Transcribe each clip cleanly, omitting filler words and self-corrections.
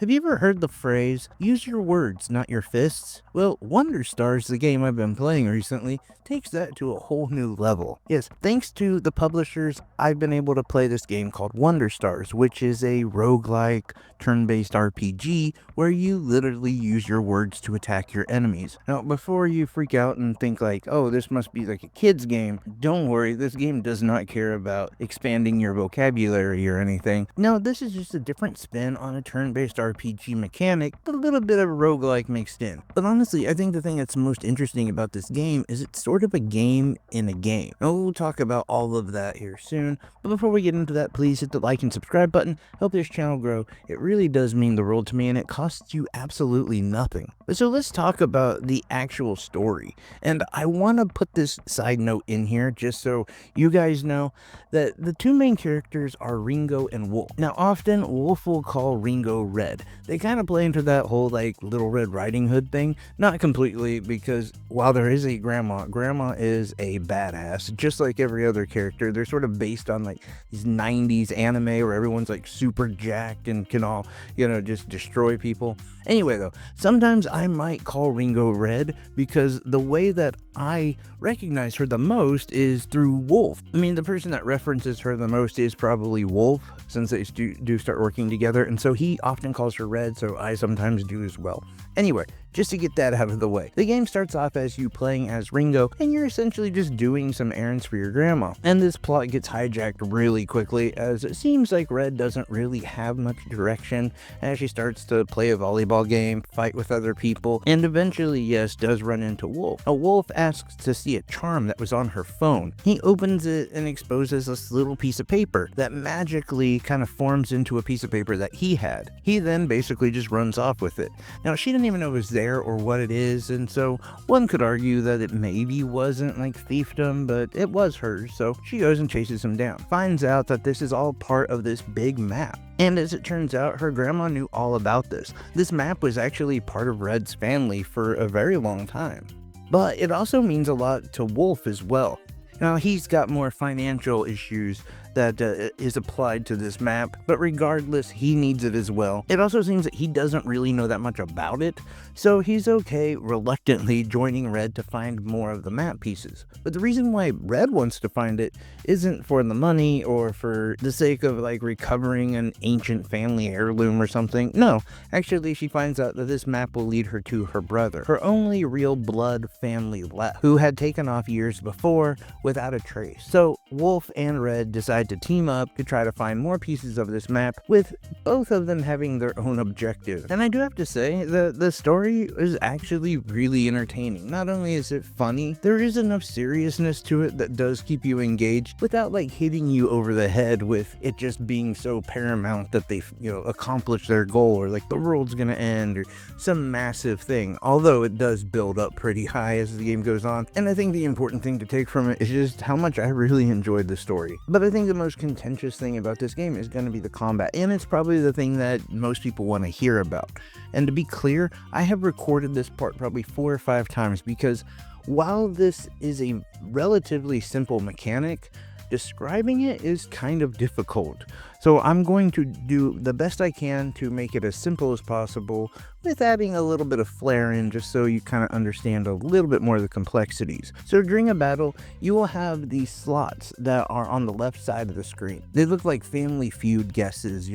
Have you ever heard the phrase, use your words, not your fists? Well, Wonder Stars, the game I've been playing recently, takes that to a whole new level. Yes, thanks to the publishers, I've been able to play this game called Wonder Stars, which is a roguelike, turn-based RPG where you literally use your words to attack your enemies. Now, before you freak out and think like, oh, this must be like a kid's game, don't worry, this game does not care about expanding your vocabulary or anything. No, this is just a different spin on a turn-based RPG mechanic, but a little bit of roguelike mixed in. But honestly, I think the thing that's most interesting about this game is it's sort of a game in a game. And we'll talk about all of that here soon, but before we get into that, please hit the like and subscribe button, help this channel grow. It really does mean the world to me, and it costs you absolutely nothing. But so let's talk about the actual story. And I want to put this side note in here just so you guys know that the two main characters are Ringo and Wolf. Now, often Wolf will call Ringo Red. They kind of play into that whole like Little Red Riding Hood thing. Not completely, because while there is a grandma, grandma is a badass, just like every other character. They're sort of based on like these 90s anime where everyone's like super jacked and can all, just destroy people. Anyway, though, sometimes I might call Ringo Red because the way that I recognize her the most is through Wolf. I mean, the person that references her the most is probably Wolf, since they do start working together, and so he often calls her Red, so I sometimes do as well. Anyway, just to get that out of the way, the game starts off as you playing as Ringo, and you're essentially just doing some errands for your grandma. And this plot gets hijacked really quickly, as it seems like Red doesn't really have much direction as she starts to play a volleyball game, fight with other people, and eventually, yes, does run into Wolf. A Wolf asks to see a charm that was on her phone. He opens it and exposes this little piece of paper that magically kind of forms into a piece of paper that he had. He then basically just runs off with it. Now, she didn't even know it was there or what it is, and so one could argue that it maybe wasn't like fiefdom, but it was hers, so she goes and chases him down. Finds out that this is all part of this big map. And as it turns out, her grandma knew all about this. This map was actually part of Red's family for a very long time. But it also means a lot to Wolf as well. Now, he's got more financial issues that is applied to this map, but regardless, he needs it as well. It also seems that he doesn't really know that much about it, so he's okay reluctantly joining Red to find more of the map pieces. But the reason why Red wants to find it isn't for the money or for the sake of like recovering an ancient family heirloom or something. No, actually she finds out that this map will lead her to her brother, her only real blood family left, who had taken off years before without a trace. So Wolf and Red decide to team up to try to find more pieces of this map, with both of them having their own objective. And I do have to say, the story is actually really entertaining. Not only is it funny, there is enough seriousness to it that does keep you engaged without like hitting you over the head with it just being so paramount that they've, accomplished their goal, or like the world's gonna end or some massive thing. Although it does build up pretty high as the game goes on. And I think the important thing to take from it is just how much I really enjoyed the story. But I think the most contentious thing about this game is going to be the combat, and it's probably the thing that most people want to hear about. And to be clear, I have recorded this part probably 4 or 5 times because while this is a relatively simple mechanic, describing it is kind of difficult. So I'm going to do the best I can to make it as simple as possible, with adding a little bit of flair in just so you kind of understand a little bit more of the complexities. So during a battle, you will have these slots that are on the left side of the screen. They look like Family Feud guesses,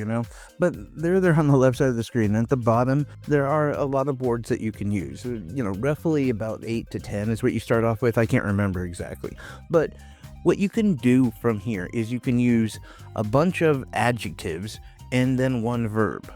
but they're on the left side of the screen. And at the bottom, there are a lot of boards that you can use. Roughly about 8 to 10 is what you start off with. I can't remember exactly. But what you can do from here is you can use a bunch of adjectives and then one verb.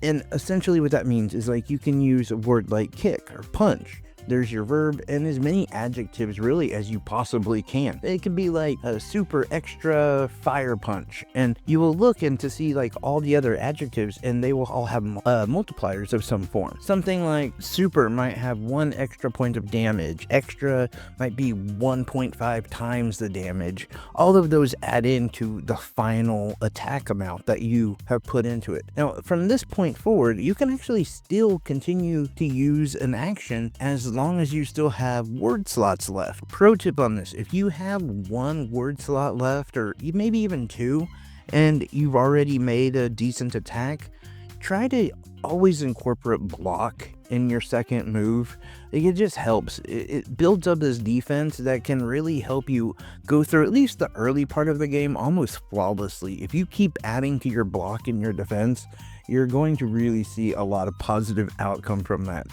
And essentially what that means is like you can use a word like kick or punch. There's your verb and as many adjectives really as you possibly can. It could be like a super extra fire punch, and you will look in to see like all the other adjectives and they will all have multipliers of some form. Something like super might have 1 extra point of damage, extra might be 1.5 times the damage. All of those add into the final attack amount that you have put into it. Now from this point forward, you can actually still continue to use an action as long as you still have word slots left. Pro tip on this, if you have 1 word slot left, or maybe even 2, and you've already made a decent attack, try to always incorporate block in your second move. Like, it just helps. It builds up this defense that can really help you go through at least the early part of the game almost flawlessly. If you keep adding to your block and your defense, you're going to really see a lot of positive outcome from that.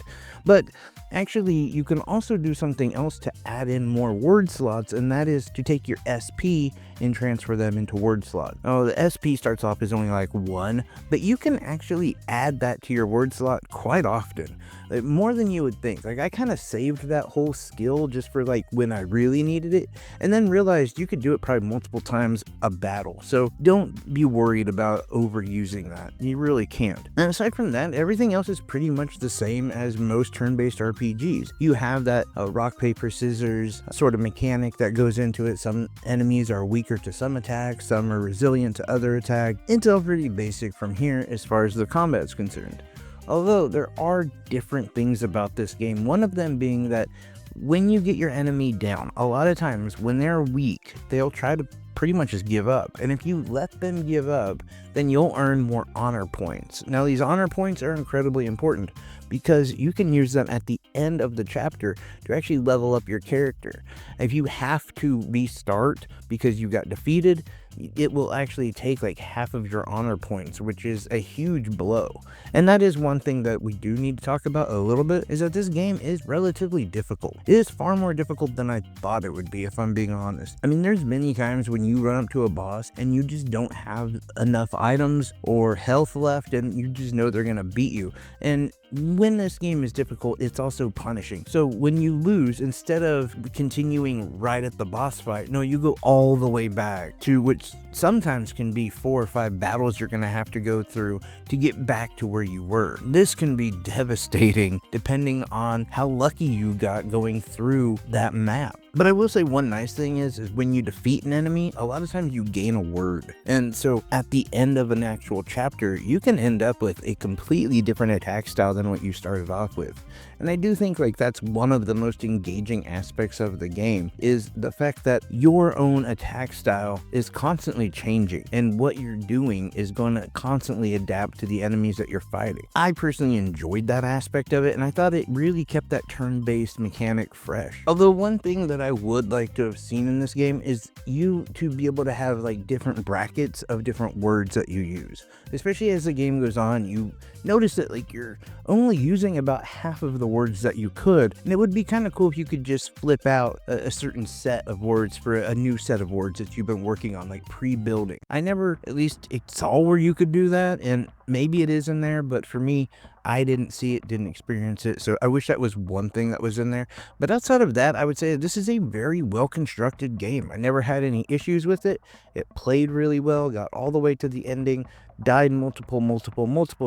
But actually, you can also do something else to add in more word slots, and that is to take your SP and transfer them into word slot. Oh, the SP starts off as only like 1, but you can actually add that to your word slot quite often, like more than you would think. Like, I kind of saved that whole skill just for like when I really needed it, and then realized you could do it probably multiple times a battle. So don't be worried about overusing that. You really can't. And aside from that, everything else is pretty much the same as most turn-based RPGs. You have that rock, paper, scissors sort of mechanic that goes into it. Some enemies are weaker to some attacks, some are resilient to other attacks. It's all pretty basic from here as far as the combat is concerned. Although there are different things about this game, one of them being that when you get your enemy down, a lot of times when they're weak, they'll try to pretty much just give up. And if you let them give up, then you'll earn more honor points. Now, these honor points are incredibly important because you can use them at the end of the chapter to actually level up your character. If you have to restart because you got defeated, it will actually take like half of your honor points, which is a huge blow. And that is one thing that we do need to talk about a little bit, is that this game is relatively difficult. It is far more difficult than I thought it would be, if I'm being honest. I mean, there's many times when you run up to a boss and you just don't have enough items or health left, and you just know they're gonna beat you. And when this game is difficult, it's also punishing. So when you lose, instead of continuing right at the boss fight, no, you go all the way back to, which sometimes can be 4 or 5 battles you're gonna have to go through to get back to where you were. This can be devastating depending on how lucky you got going through that map. But I will say one nice thing is when you defeat an enemy, a lot of times you gain a word. And so at the end of an actual chapter, you can end up with a completely different attack style than what you started off with. And I do think like that's one of the most engaging aspects of the game, is the fact that your own attack style is constantly changing, and what you're doing is going to constantly adapt to the enemies that you're fighting. I personally enjoyed that aspect of it, and I thought it really kept that turn-based mechanic fresh. Although one thing that I would like to have seen in this game is you to be able to have like different brackets of different words that you use. Especially as the game goes on, you notice that like you're only using about half of the words that you could, and it would be kind of cool if you could just flip out a certain set of words for a new set of words that you've been working on, like pre-building. I never at least saw where you could do that, and maybe it is in there, but for me, I didn't see it, didn't experience it, so I wish that was one thing that was in there. But outside of that, I would say this is a very well-constructed game. I never had any issues with it. It played really well, got all the way to the ending, died multiple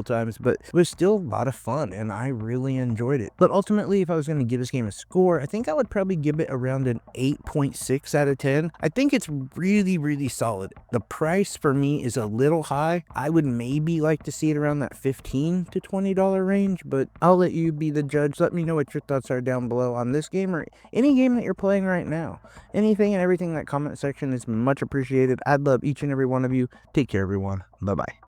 times, but it was still a lot of fun, and I really enjoyed it. But ultimately, if I was going to give this game a score, I think I would probably give it around an 8.6 out of 10. I think it's really solid. The price for me is a little high. I would maybe like to see it around that $15 to $20 range, but I'll let you be the judge. Let me know what your thoughts are down below on this game or any game that you're playing right now. Anything and everything in that comment section is much appreciated. I'd love each and every one of you. Take care, everyone. Bye-bye.